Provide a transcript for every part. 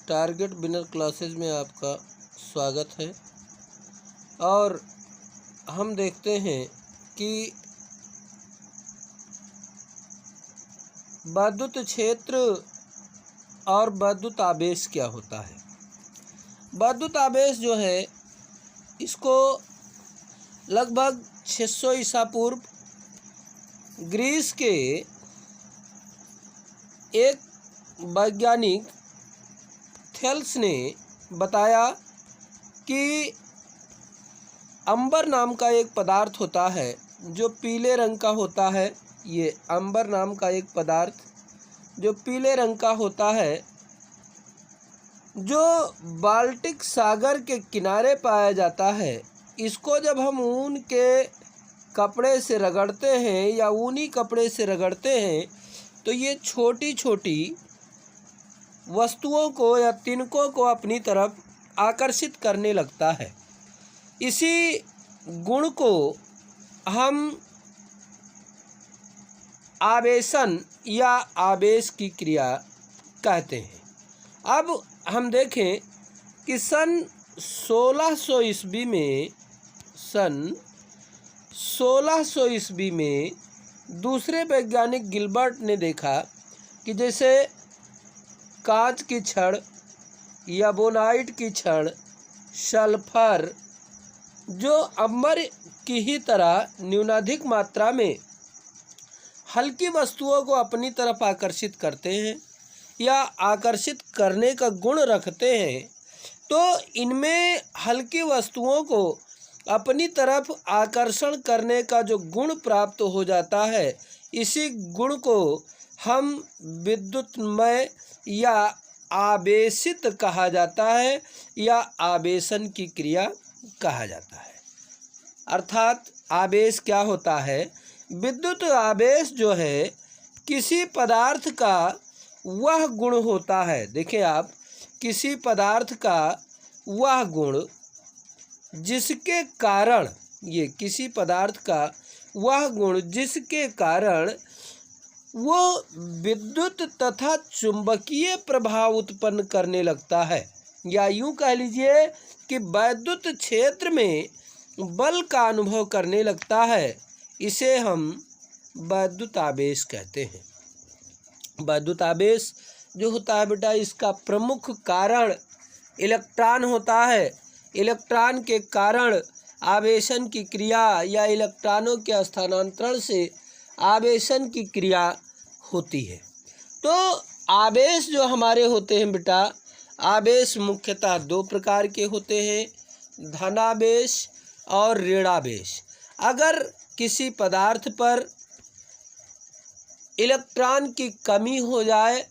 Target winner classes में आपका स्वागत है। और हम देखते हैं कि वैद्युत क्षेत्र और वैद्युत आवेश क्या होता है। वैद्युत आवेश जो है इसको लगभग 600 ईसा पूर्व ग्रीस के एक वैज्ञानिक थेल्स ने बताया कि अंबर नाम का एक पदार्थ होता है जो पीले रंग का होता है। ये अंबर नाम का एक पदार्थ जो पीले रंग का होता है, जो बाल्टिक सागर के किनारे पाया जाता है। इसको जब हम ऊन के कपड़े से रगड़ते हैं या ऊनी कपड़े से रगड़ते हैं तो ये छोटी छोटी वस्तुओं को या तिनकों को अपनी तरफ आकर्षित करने लगता है। इसी गुण को हम आवेशन या आवेश की क्रिया कहते हैं। अब हम देखें कि सन 1600 ईस्वी में दूसरे वैज्ञानिक गिलबर्ट ने देखा कि जैसे कांच की छड़ या बोनाइट की छड़, सल्फर जो अंबर की ही तरह न्यूनाधिक मात्रा में हल्की वस्तुओं को अपनी तरफ आकर्षित करते हैं या आकर्षित करने का गुण रखते हैं, तो इनमें हल्की वस्तुओं को अपनी तरफ आकर्षण करने का जो गुण प्राप्त हो जाता है, इसी गुण को हम विद्युतमय या आवेशित कहा जाता है या आवेशन की क्रिया कहा जाता है। अर्थात आवेश क्या होता है? विद्युत आवेश जो है किसी पदार्थ का वह गुण होता है। देखिए आप, किसी पदार्थ का वह गुण जिसके कारण किसी पदार्थ का वह गुण जिसके कारण वो विद्युत तथा चुंबकीय प्रभाव उत्पन्न करने लगता है, या यूं कह लीजिए कि वैद्युत क्षेत्र में बल का अनुभव करने लगता है। इसे हम वैद्युत आवेश कहते हैं। वैद्युत आवेश जो होता है बेटा, इसका प्रमुख कारण इलेक्ट्रॉन होता है। इलेक्ट्रॉन के कारण आवेशन की क्रिया या इलेक्ट्रॉनों के स्थानांतरण से आवेशन की क्रिया होती है। तो आवेश जो हमारे होते हैं बेटा, आवेश मुख्यतः दो प्रकार के होते हैं, धनावेश और ऋणावेश। अगर किसी पदार्थ पर इलेक्ट्रॉन की कमी हो जाए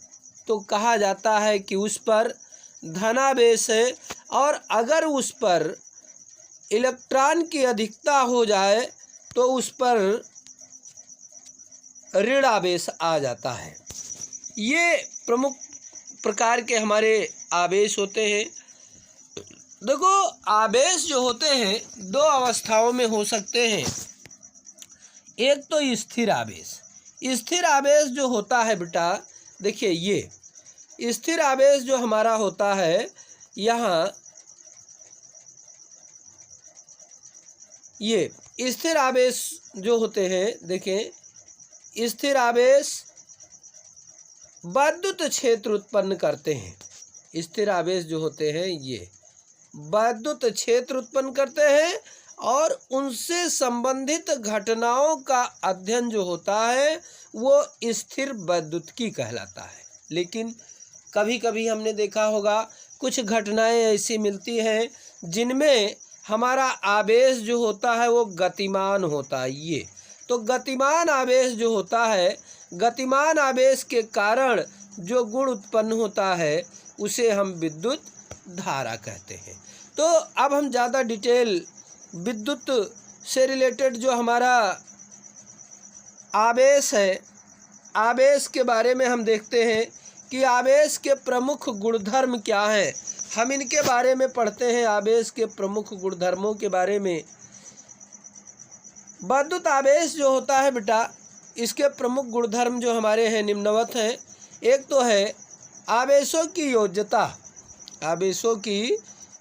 तो कहा जाता है कि उस पर धनावेश है, और अगर उस पर इलेक्ट्रॉन की अधिकता हो जाए तो उस पर ऋणावेश आ जाता है। ये प्रमुख प्रकार के हमारे आवेश होते हैं। देखो, आवेश जो होते हैं दो अवस्थाओं में हो सकते हैं। एक तो स्थिर आवेश। स्थिर आवेश जो होता है बेटा, देखिए ये स्थिर आवेश जो हमारा होता है, यहाँ ये स्थिर आवेश जो होते हैं, देखें, स्थिर आवेश वैद्युत क्षेत्र उत्पन्न करते हैं। स्थिर आवेश जो होते हैं ये वैद्युत क्षेत्र उत्पन्न करते हैं और उनसे संबंधित घटनाओं का अध्ययन जो होता है वो स्थिर वैद्युतिकी कहलाता है। लेकिन कभी कभी हमने देखा होगा कुछ घटनाएं ऐसी मिलती हैं जिनमें हमारा आवेश जो होता है वो गतिमान होता है। ये तो गतिमान आवेश जो होता है, गतिमान आवेश के कारण जो गुण उत्पन्न होता है उसे हम विद्युत धारा कहते हैं। तो अब हम ज़्यादा डिटेल विद्युत से रिलेटेड जो हमारा आवेश है, आवेश के बारे में हम देखते हैं कि आवेश के प्रमुख गुणधर्म क्या हैं। हम इनके बारे में पढ़ते हैं, आवेश के प्रमुख गुणधर्मों के बारे में। वैद्युत आवेश जो होता है बेटा, इसके प्रमुख गुणधर्म जो हमारे हैं निम्नवत हैं। एक तो है आवेशों की योज्यता। आवेशों की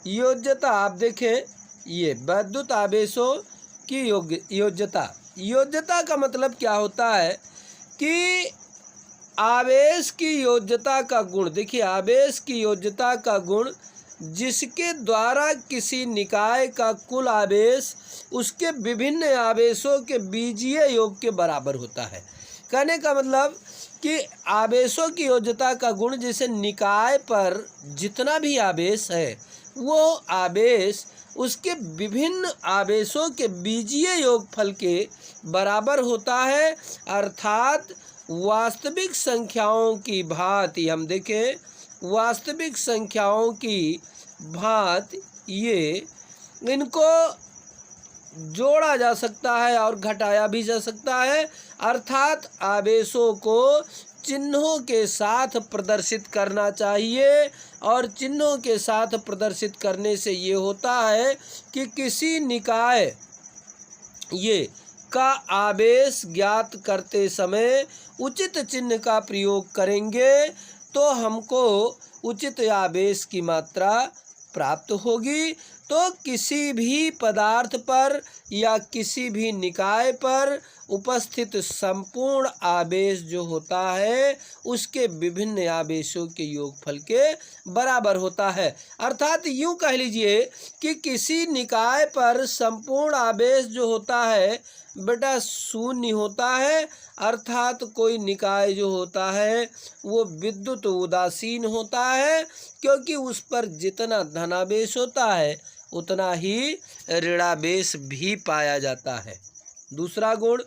योज्यता। आप देखें, ये वैद्युत आवेशों की योज्यता। योज्यता का मतलब क्या होता है कि आवेश की योज्यता का गुण। देखिए, आवेश की योज्यता का गुण जिसके द्वारा किसी निकाय का कुल आवेश उसके विभिन्न आवेशों के बीजीय योग के बराबर होता है। कहने का मतलब कि आवेशों की योज्यता का गुण जैसे निकाय पर जितना भी आवेश है वो आवेश उसके विभिन्न आवेशों के बीजीय योगफल के बराबर होता है। अर्थात वास्तविक संख्याओं की भांति, हम देखें वास्तविक संख्याओं की भांति ये इनको जोड़ा जा सकता है और घटाया भी जा सकता है। अर्थात आवेशों को चिन्हों के साथ प्रदर्शित करना चाहिए और चिन्हों के साथ प्रदर्शित करने से ये होता है कि किसी निकाय ये का आवेश ज्ञात करते समय उचित चिन्ह का प्रयोग करेंगे तो हमको उचित आवेश की मात्रा प्राप्त होगी। तो किसी भी पदार्थ पर या किसी भी निकाय पर उपस्थित संपूर्ण आवेश जो होता है उसके विभिन्न आवेशों के योगफल के बराबर होता है। अर्थात यूँ कह लीजिए कि किसी निकाय पर संपूर्ण आवेश जो होता है बेटा शून्य होता है। अर्थात कोई निकाय जो होता है वो विद्युत उदासीन होता है, क्योंकि उस पर जितना धनावेश होता है उतना ही ऋणावेश भी पाया जाता है। दूसरा गुण,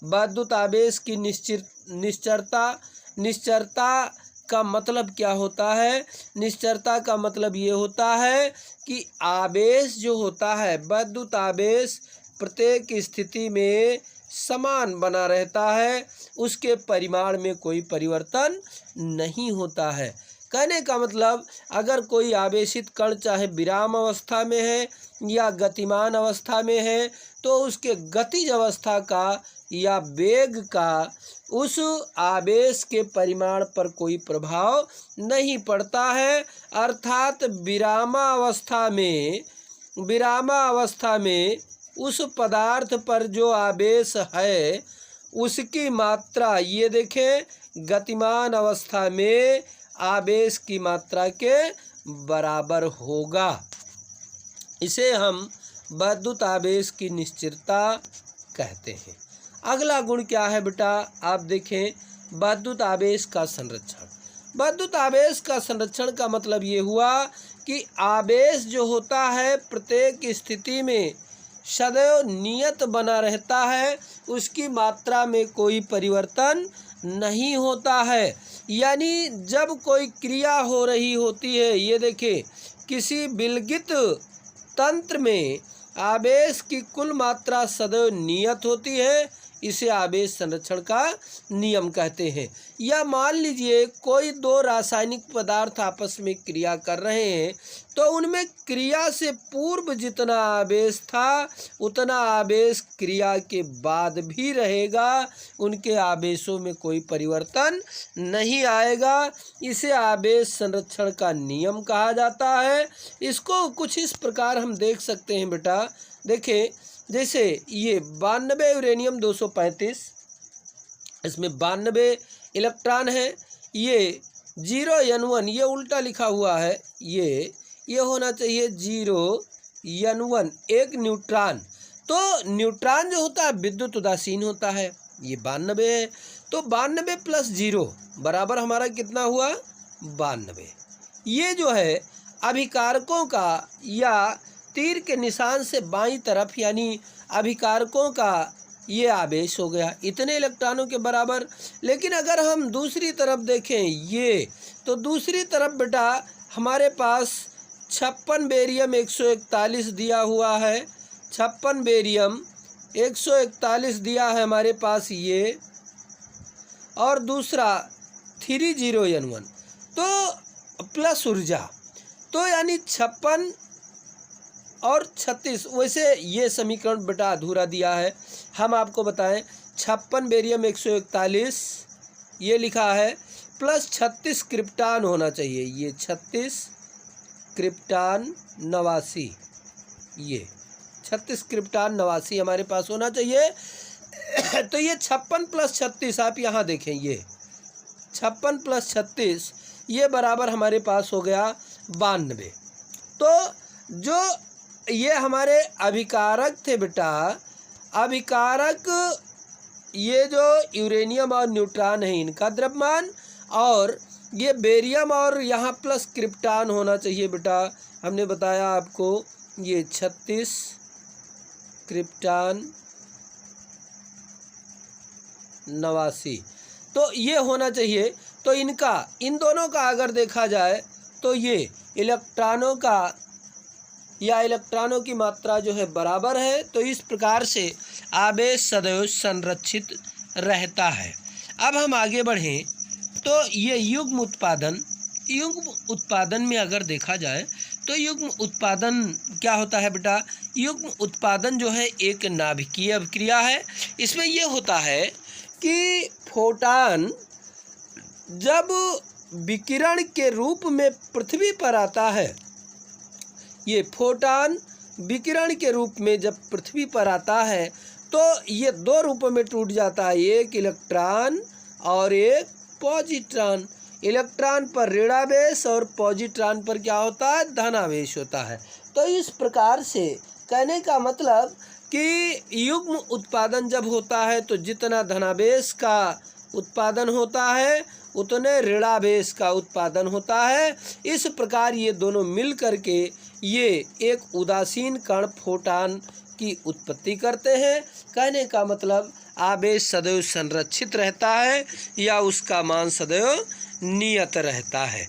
वैद्युत आवेश की निश्चरता। निश्चरता का मतलब क्या होता है? निश्चरता का मतलब ये होता है कि आवेश जो होता है, वैद्युत आवेश प्रत्येक स्थिति में समान बना रहता है, उसके परिमाण में कोई परिवर्तन नहीं होता है। कहने का मतलब अगर कोई आवेशित कण चाहे विराम अवस्था में है या गतिमान अवस्था में है तो उसके गतिज अवस्था का या वेग का उस आवेश के परिमाण पर कोई प्रभाव नहीं पड़ता है। अर्थात विरामावस्था में उस पदार्थ पर जो आवेश है उसकी मात्रा, ये देखें, गतिमान अवस्था में आवेश की मात्रा के बराबर होगा। इसे हम वैद्युत आवेश की निश्चरता कहते हैं। अगला गुण क्या है बेटा? आप देखें, वैद्युत आवेश का संरक्षण। वैद्युत आवेश का संरक्षण का मतलब ये हुआ कि आवेश जो होता है प्रत्येक स्थिति में सदैव नियत बना रहता है, उसकी मात्रा में कोई परिवर्तन नहीं होता है। यानी जब कोई क्रिया हो रही होती है, ये देखिए, किसी विलगित तंत्र में आवेश की कुल मात्रा सदैव नियत होती है, इसे आवेश संरक्षण का नियम कहते हैं। या मान लीजिए कोई दो रासायनिक पदार्थ आपस में क्रिया कर रहे हैं तो उनमें क्रिया से पूर्व जितना आवेश था उतना आवेश क्रिया के बाद भी रहेगा, उनके आवेशों में कोई परिवर्तन नहीं आएगा। इसे आवेश संरक्षण का नियम कहा जाता है। इसको कुछ इस प्रकार हम देख सकते हैं बेटा। देखें, जैसे ये 92 यूरेनियम 235, इसमें 92 इलेक्ट्रॉन है। ये 0n1, ये उल्टा लिखा हुआ है, ये होना चाहिए 0n1, एक न्यूट्रॉन। तो न्यूट्रॉन जो होता है विद्युत उदासीन होता है। ये 92 है, तो 92 प्लस 0 बराबर हमारा कितना हुआ? 92। ये जो है अभिकारकों का या तीर के निशान से बाईं तरफ यानी अभिकारकों का ये आवेश हो गया इतने इलेक्ट्रॉनों के बराबर। लेकिन अगर हम दूसरी तरफ देखें ये, तो दूसरी तरफ बेटा हमारे पास 56 बेरियम 141 दिया हुआ है। 56 बेरियम 141 दिया है हमारे पास ये, और दूसरा 30n1 तो प्लस ऊर्जा, तो यानी 56 और 36। वैसे ये समीकरण बेटा अधूरा दिया है, हम आपको बताएं। 56 बेरियम 141 ये लिखा है, प्लस 36 क्रिप्टॉन होना चाहिए। ये 36 क्रिप्टान 89, ये 36 क्रिप्टान 89 हमारे पास होना चाहिए। तो ये 56 + 36 आप यहाँ देखें, ये 56 + 36 ये बराबर हमारे पास हो गया 92। तो जो ये हमारे अभिकारक थे बेटा, अभिकारक ये जो यूरेनियम और न्यूट्रॉन है इनका द्रव्यमान, और ये बेरियम और यहाँ प्लस क्रिप्टान होना चाहिए बेटा। हमने बताया आपको ये 36 क्रिप्टान 89, तो ये होना चाहिए। तो इनका, इन दोनों का अगर देखा जाए तो ये इलेक्ट्रॉनों का या इलेक्ट्रॉनों की मात्रा जो है बराबर है। तो इस प्रकार से आवेश सदैव संरक्षित रहता है। अब हम आगे बढ़ें तो ये युग्म उत्पादन में अगर देखा जाए तो युग्म उत्पादन क्या होता है बेटा? युग्म उत्पादन जो है एक नाभिकीय अभिक्रिया है। इसमें ये होता है कि फोटॉन जब विकिरण के रूप में पृथ्वी पर आता है, ये फोटॉन विकिरण के रूप में जब पृथ्वी पर आता है तो ये दो रूपों में टूट जाता है, एक इलेक्ट्रॉन और एक पॉजिट्रॉन। इलेक्ट्रॉन पर ऋणावेश और पॉजिट्रॉन पर क्या होता है? धनावेश होता है। तो इस प्रकार से कहने का मतलब कि युग्म उत्पादन जब होता है तो जितना धनावेश का उत्पादन होता है उतने ऋणावेश का उत्पादन होता है। इस प्रकार ये दोनों मिल करके ये एक उदासीन कण फोटॉन की उत्पत्ति करते हैं। कहने का मतलब आवेश सदैव संरक्षित रहता है या उसका मान सदैव नियत रहता है।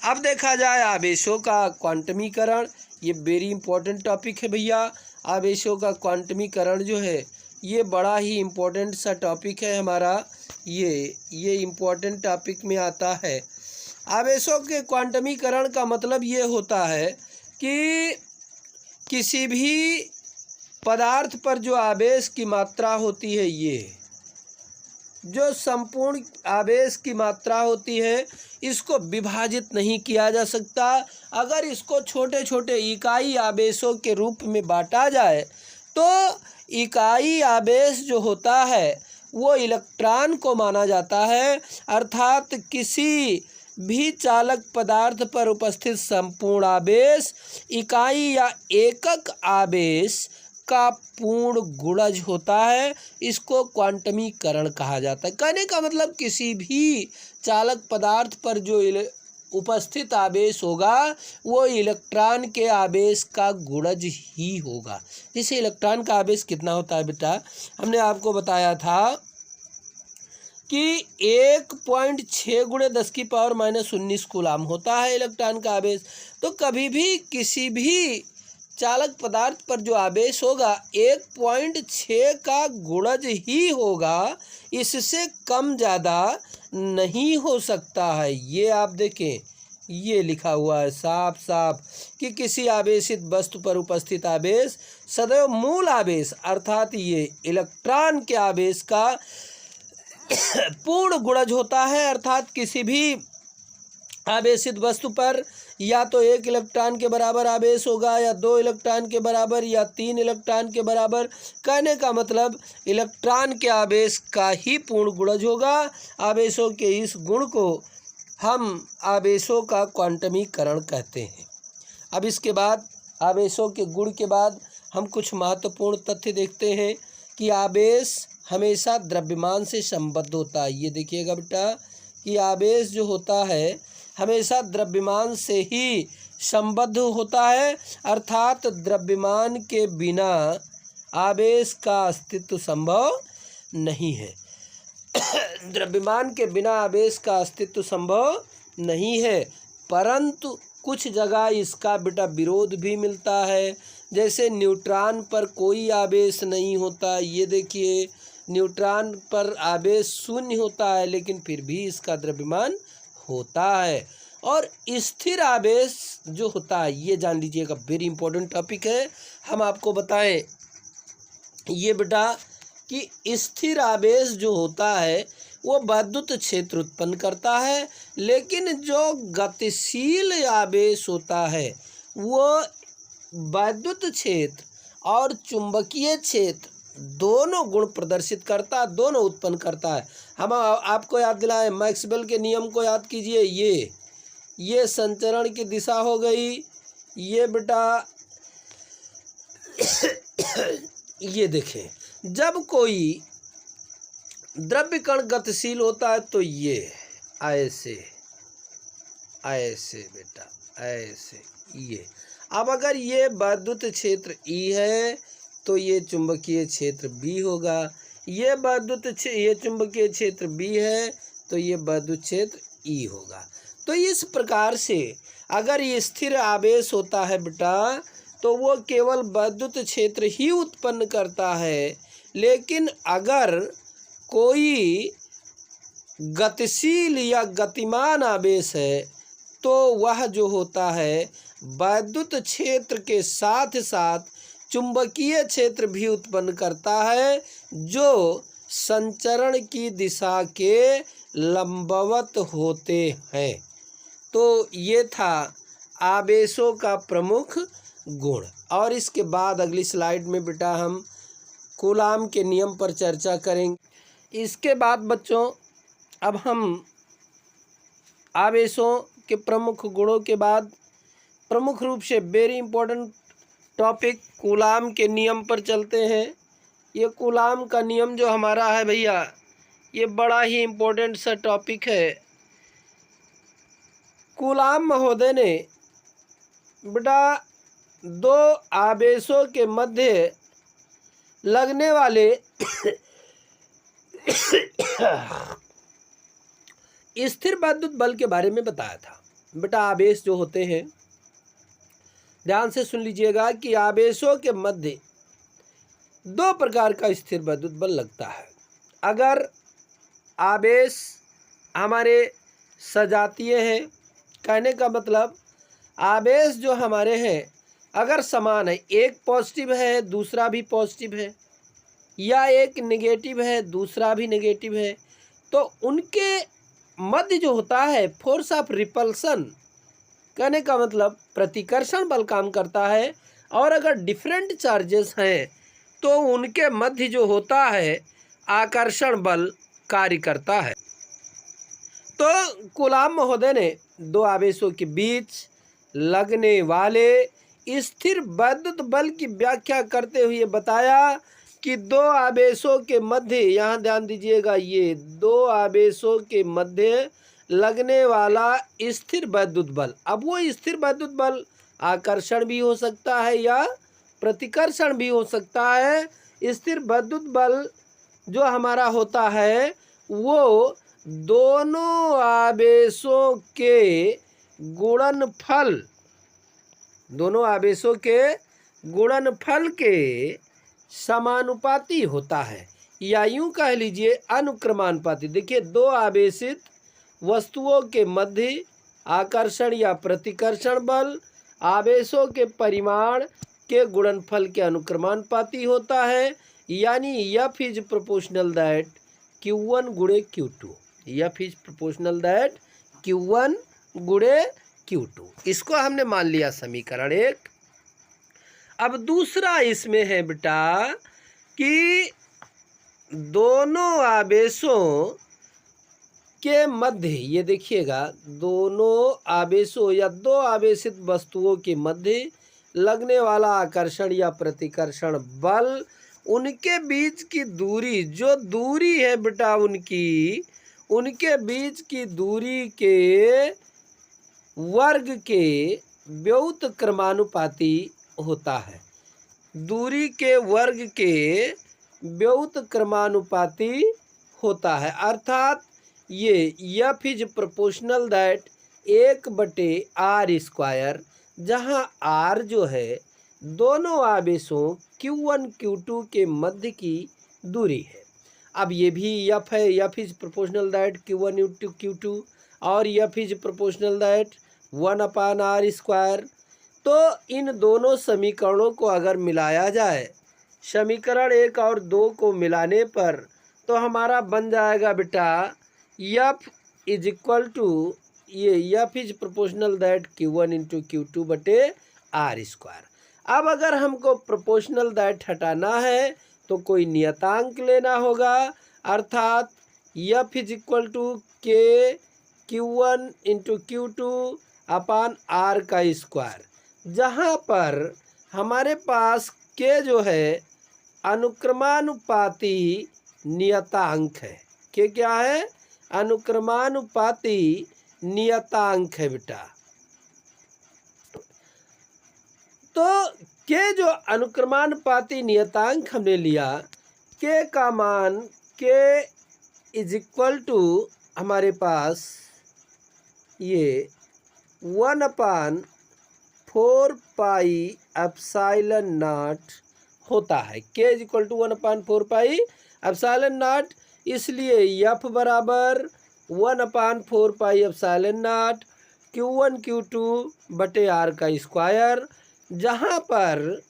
अब देखा जाए आवेशों का क्वांटमीकरण, ये वेरी इंपॉर्टेंट टॉपिक है भैया। आवेशों का क्वांटमीकरण जो है ये बड़ा ही इम्पोर्टेंट सा टॉपिक है हमारा, ये इम्पोर्टेंट टॉपिक में आता है। आवेशों के क्वांटमीकरण का मतलब ये होता है कि किसी भी पदार्थ पर जो आवेश की मात्रा होती है, ये जो संपूर्ण आवेश की मात्रा होती है इसको विभाजित नहीं किया जा सकता। अगर इसको छोटे छोटे इकाई आवेशों के रूप में बांटा जाए तो इकाई आवेश जो होता है वो इलेक्ट्रॉन को माना जाता है। अर्थात किसी भी चालक पदार्थ पर उपस्थित संपूर्ण आवेश इकाई या एकक आवेश का पूर्ण गुणज होता है। इसको क्वांटमीकरण कहा जाता है। कहने का मतलब किसी भी चालक पदार्थ पर जो उपस्थित आवेश होगा वो इलेक्ट्रॉन के आवेश का गुणज ही होगा। जैसे इलेक्ट्रॉन का आवेश कितना होता है बेटा? हमने आपको बताया था कि 1.6 × 10⁻⁻19 कूलाम होता है इलेक्ट्रॉन का आवेश। तो कभी भी किसी भी चालक पदार्थ पर जो आवेश होगा 1.6 का गुणज ही होगा, इससे कम ज़्यादा नहीं हो सकता है। ये आप देखें, ये लिखा हुआ है साफ साफ कि किसी आवेशित वस्तु पर उपस्थित आवेश सदैव मूल आवेश अर्थात ये इलेक्ट्रॉन के आवेश का पूर्ण गुणज होता है। अर्थात किसी भी आवेशित वस्तु पर या तो 1 इलेक्ट्रॉन के बराबर आवेश होगा या 2 इलेक्ट्रॉन के बराबर या 3 इलेक्ट्रॉन के बराबर। कहने का मतलब इलेक्ट्रॉन के आवेश का ही पूर्ण गुणज होगा। आवेशों के इस गुण को हम आवेशों का क्वांटमीकरण कहते हैं। अब इसके बाद आवेशों के गुण के बाद हम कुछ महत्वपूर्ण तथ्य देखते हैं कि आवेश हमेशा द्रव्यमान से संबद्ध होता है। ये देखिएगा बेटा कि आवेश जो होता है हमेशा द्रव्यमान से ही संबद्ध होता है। अर्थात द्रव्यमान के बिना आवेश का अस्तित्व संभव नहीं है। द्रव्यमान के बिना आवेश का अस्तित्व संभव नहीं है, परंतु कुछ जगह इसका बेटा विरोध भी मिलता है। जैसे न्यूट्रॉन पर कोई आवेश नहीं होता, ये देखिए न्यूट्रॉन पर आवेश शून्य होता है लेकिन फिर भी इसका द्रव्यमान होता है। और स्थिर आवेश जो होता है, ये जान लीजिएगा वेरी इंपॉर्टेंट टॉपिक है। हम आपको बताएं ये बेटा कि स्थिर आवेश जो होता है वो विद्युत क्षेत्र उत्पन्न करता है, लेकिन जो गतिशील आवेश होता है वो वैद्युत क्षेत्र और चुंबकीय क्षेत्र दोनों गुण प्रदर्शित करता है, दोनों उत्पन्न करता है। हम आपको याद दिलाएं, मैक्सवेल के नियम को याद कीजिए। ये संचरण की दिशा हो गई, ये बेटा ये देखें, जब कोई द्रव्य कण गतिशील होता है तो ये ऐसे ऐसे बेटा ऐसे ये। अब अगर ये वैद्युत क्षेत्र ई है तो ये चुंबकीय क्षेत्र बी होगा, ये चुंबकीय क्षेत्र बी है तो ये वैद्युत क्षेत्र ई होगा। तो इस प्रकार से अगर ये स्थिर आवेश होता है बेटा तो वो केवल वैद्युत क्षेत्र ही उत्पन्न करता है, लेकिन अगर कोई गतिशील या गतिमान आवेश है तो वह जो होता है वैद्युत क्षेत्र के साथ साथ चुंबकीय क्षेत्र भी उत्पन्न करता है, जो संचरण की दिशा के लंबवत होते हैं। तो ये था आवेशों का प्रमुख गुण। और इसके बाद अगली स्लाइड में बेटा हम कूलाम के नियम पर चर्चा करेंगे। इसके बाद बच्चों अब हम आवेशों के प्रमुख गुणों के बाद प्रमुख रूप से वेरी इंपॉर्टेंट टॉपिक कूलाम के नियम पर चलते हैं। ये कूलाम का नियम जो हमारा है भैया, ये बड़ा ही इम्पोर्टेंट सा टॉपिक है। कूलाम महोदय ने बेटा दो आवेशों के मध्य लगने वाले स्थिर वैद्युत बल के बारे में बताया था। बेटा आवेश जो होते हैं, ध्यान से सुन लीजिएगा कि आवेशों के मध्य दो प्रकार का स्थिर वैद्युत बल लगता है। अगर आवेश हमारे सजातीय हैं, कहने का मतलब आवेश जो हमारे हैं अगर समान है, एक पॉजिटिव है दूसरा भी पॉजिटिव है, या एक नेगेटिव है दूसरा भी नेगेटिव है, तो उनके मध्य जो होता है फोर्स ऑफ रिपल्सन, कहने का मतलब प्रतिकर्षण बल काम करता है। और अगर डिफरेंट चार्जेस हैं तो उनके मध्य जो होता है आकर्षण बल कार्य करता है। तो कूलाम महोदय ने दो आवेशों के बीच लगने वाले स्थिर वैद्युत बल की व्याख्या करते हुए बताया कि दो आवेशों के मध्य, यहाँ ध्यान दीजिएगा, ये दो आवेशों के मध्य लगने वाला स्थिर वैद्युत बल। अब वो स्थिर वैद्युत बल आकर्षण भी हो सकता है या प्रतिकर्षण भी हो सकता है। स्थिर वैद्युत बल जो हमारा होता है वो दोनों आवेशों के गुणनफल, दोनों आवेशों के गुणनफल के समानुपाती होता है, या यूं कह लीजिए अनुक्रमानुपाती। देखिए, दो आवेशित वस्तुओं के मध्य आकर्षण या प्रतिकर्षण बल आवेशों के परिमाण के गुणनफल के अनुक्रमानुपाती होता है, यानी F is proportional that Q1 गुणे Q2। F is proportional that Q1 गुणे Q2। इसको हमने मान लिया समीकरण 1। अब दूसरा इसमें है बेटा कि दोनों आवेशों के मध्य, ये देखिएगा, दोनों आवेशों या दो आवेशित वस्तुओं के मध्य लगने वाला आकर्षण या प्रतिकर्षण बल, उनके बीच की दूरी, जो दूरी है बेटा उनके बीच की दूरी के वर्ग के व्युत क्रमानुपाती होता है। दूरी के वर्ग के व्युत क्रमानुपाती होता है, अर्थात ये F is proportional that 1/r², जहाँ r जो है दोनों आवेशों Q1 Q2 के मध्य की दूरी है। अब ये भी F है, F is proportional that Q1 into Q2, और F is proportional that 1/r²। तो इन दोनों समीकरणों को अगर मिलाया जाए, समीकरण 1 और 2 को मिलाने पर, तो हमारा बन जाएगा बेटा F इज इक्वल टू, ये F is proportional that Q1 into Q2 बटे आर स्क्वायर। अब अगर हमको प्रोपोर्शनल दैट हटाना है तो कोई नियतांक लेना होगा, अर्थात एफ इज इक्वल टू के Q1 into Q2 upon r का स्क्वायर, जहाँ पर हमारे पास के जो है अनुक्रमानुपाती नियतांक है। के क्या है? अनुक्रमानुपाती नियतांक है बेटा। तो के जो अनुक्रमानुपाती नियतांक हमने लिया, के का मान के इज इक्वल टू हमारे पास ये 1/4πε0 होता है। के इज इक्वल टू 1/4πε0, इसलिए एफ बराबर 1/4πε0 Q1 Q2 बटे आर का स्क्वायर, जहाँ पर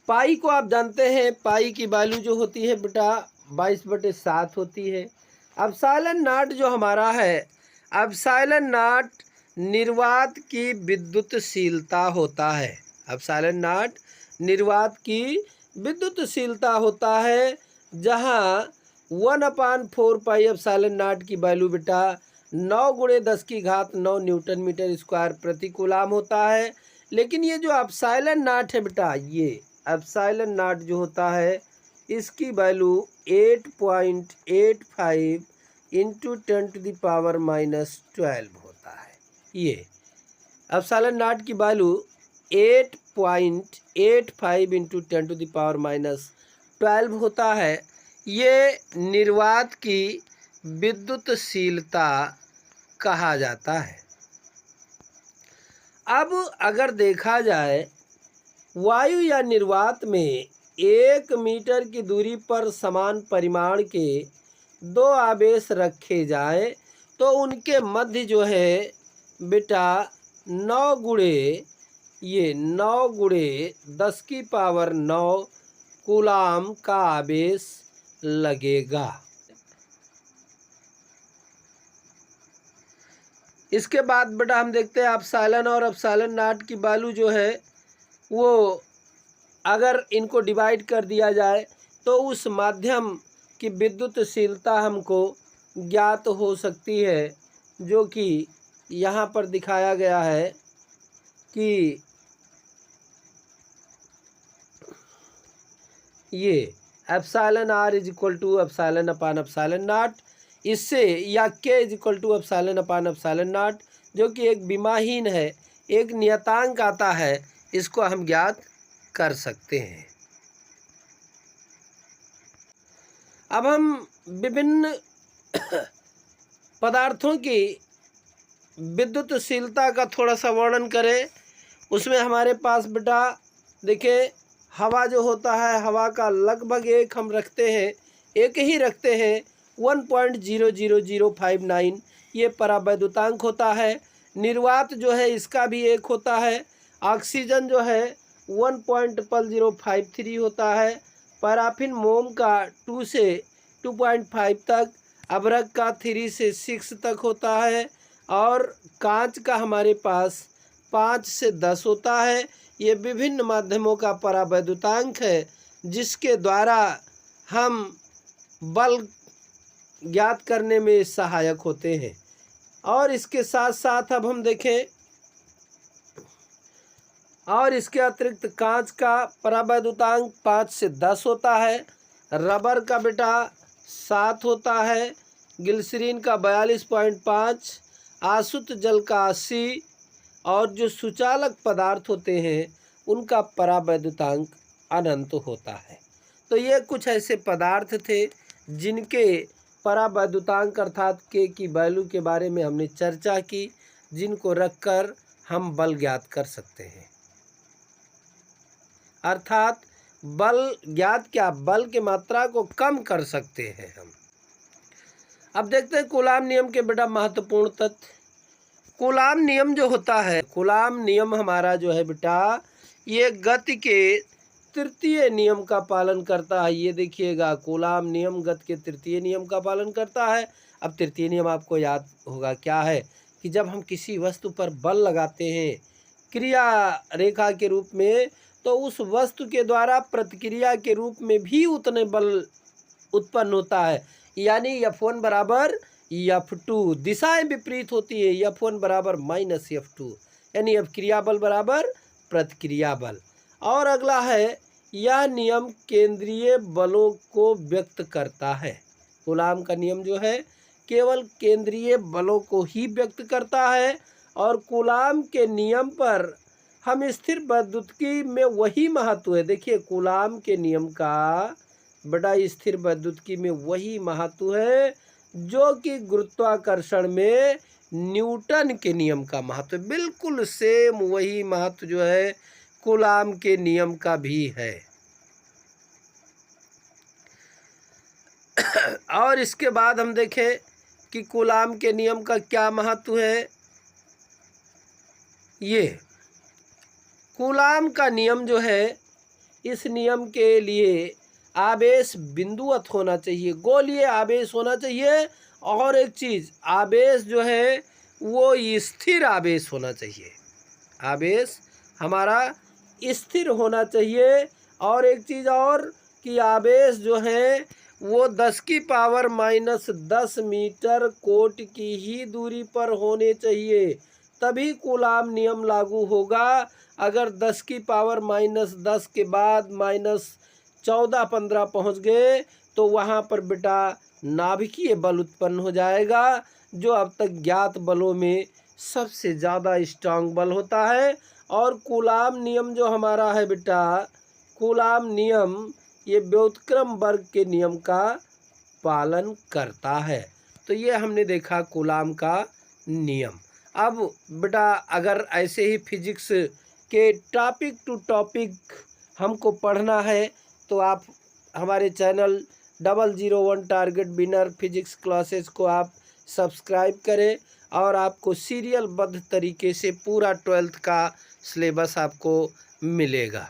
पाई को आप जानते हैं, पाई की वैल्यू जो होती है बेटा 22/7 होती है। एप्सिलॉन नॉट जो हमारा है, एप्सिलॉन नॉट निर्वात की विद्युतशीलता होता है। एप्सिलॉन नॉट निर्वात की विद्युतशीलता होता है, जहाँ 1/4πε0 की वैल्यू बेटा 9 × 10⁹ न्यूटन मीटर स्क्वायर प्रति कूलाम होता है। लेकिन ये जो एप्सिलॉन नॉट है बेटा, ये एप्सिलॉन नॉट जो होता है इसकी वैल्यू 8.85 इंटू 10⁻⁻12 होता है। ये एप्सिलॉन नॉट की वैल्यू 8.85 इंटू 10⁻⁻12 होता है। ये निर्वात की विद्युतशीलता कहा जाता है। अब अगर देखा जाए वायु या निर्वात में 1 मीटर की दूरी पर समान परिमाण के 2 आवेश रखे जाएं तो उनके मध्य जो है बेटा 9 × 10⁹ कूलाम का आवेश लगेगा। इसके बाद बेटा हम देखते हैं एप्सिलॉन और एप्सिलॉन नॉट की वैल्यू जो है वो अगर इनको डिवाइड कर दिया जाए तो उस माध्यम की विद्युतशीलता हमको ज्ञात हो सकती है, जो कि यहाँ पर दिखाया गया है कि ये epsilon r is equal to epsilon upon epsilon naught, इससे या K is equal to epsilon upon epsilon naught, जो कि एक विमाहीन है, एक नियतांक आता है, इसको हम ज्ञात कर सकते हैं। अब हम विभिन्न पदार्थों की विद्युतशीलता का थोड़ा सा वर्णन करें। उसमें हमारे पास बेटा देखिए हवा जो होता है, हवा का लगभग एक हम रखते हैं, एक ही रखते हैं 1.00059, ये परावैद्युतांक होता है। निर्वात जो है इसका भी एक होता है। ऑक्सीजन जो है 1.0053 होता है। पैराफिन मोम का 2 से 2.5 तक, अभ्रक का 3 से 6 तक होता है, और कांच का हमारे पास 5 से 10 होता है। ये विभिन्न माध्यमों का परावैद्युतांक है, जिसके द्वारा हम बल ज्ञात करने में सहायक होते हैं। और इसके साथ साथ अब हम देखें, और इसके अतिरिक्त कांच का परावैद्युतांक 5 से 10 होता है, रबर का बेटा 7 होता है, ग्लिसरीन का 42.5, आसुत जल का 80, और जो सुचालक पदार्थ होते हैं उनका परावैद्युतांक अनंत होता है। तो ये कुछ ऐसे पदार्थ थे जिनके परावैद्युतांक अर्थात के की वैल्यू के बारे में हमने चर्चा की, जिनको रखकर हम बल ज्ञात कर सकते हैं। अर्थात बल ज्ञात क्या, बल की मात्रा को कम कर सकते हैं हम। अब देखते हैं कूलाम नियम के बेटा महत्वपूर्ण तथ्य। कूलाम नियम जो होता है, कूलाम नियम हमारा जो है बेटा, ये गति के तृतीय नियम का पालन करता है। ये देखिएगा, कूलाम नियम गति के तृतीय नियम का पालन करता है। अब तृतीय नियम आपको याद होगा क्या है, कि जब हम किसी वस्तु पर बल लगाते हैं क्रिया रेखा के रूप में, तो उस वस्तु के द्वारा प्रतिक्रिया के रूप में भी उतने बल उत्पन्न होता है। यानी F1 बराबर F2, दिशाएं विपरीत होती है, F1 बराबर -F2, यानी अभिक्रिया बल बराबर प्रतिक्रिया बल। और अगला है, यह नियम केंद्रीय बलों को व्यक्त करता है। कूलाम का नियम जो है केवल केंद्रीय बलों को ही व्यक्त करता है। और कूलाम के नियम पर हम स्थिर वैद्युतिकी में वही महत्व है, देखिए कूलाम के नियम का बड़ा स्थिर वैद्युतिकी में वही महत्व है जो कि गुरुत्वाकर्षण में न्यूटन के नियम का महत्व, बिल्कुल सेम वही महत्व जो है कूलाम के नियम का भी है। और इसके बाद हम देखें कि कूलाम के नियम का क्या महत्व है। ये कूलाम का नियम जो है, इस नियम के लिए आवेश बिंदुवत होना चाहिए, गोलीय आवेश होना चाहिए। और एक चीज़, आवेश जो है वो स्थिर आवेश होना चाहिए, आवेश हमारा स्थिर होना चाहिए। और एक चीज़ और कि आवेश जो है वो 10⁻⁻10 मीटर कोट की ही दूरी पर होने चाहिए, तभी कूलाम नियम लागू होगा। अगर 10⁻⁻10 के बाद -14-15 पहुँच गए तो वहाँ पर बेटा नाभिकीय बल उत्पन्न हो जाएगा, जो अब तक ज्ञात बलों में सबसे ज़्यादा स्ट्रांग बल होता है। और कूलाम नियम जो हमारा है बेटा, कूलाम नियम ये व्युत्क्रम वर्ग के नियम का पालन करता है। तो ये हमने देखा कूलाम का नियम। अब बेटा अगर ऐसे ही फिजिक्स के टॉपिक टू टॉपिक हमको पढ़ना है तो आप हमारे channel 001 target winner physics classes को आप सब्सक्राइब करें, और आपको सीरियल बद्ध तरीके से पूरा 12th का सिलेबस आपको मिलेगा।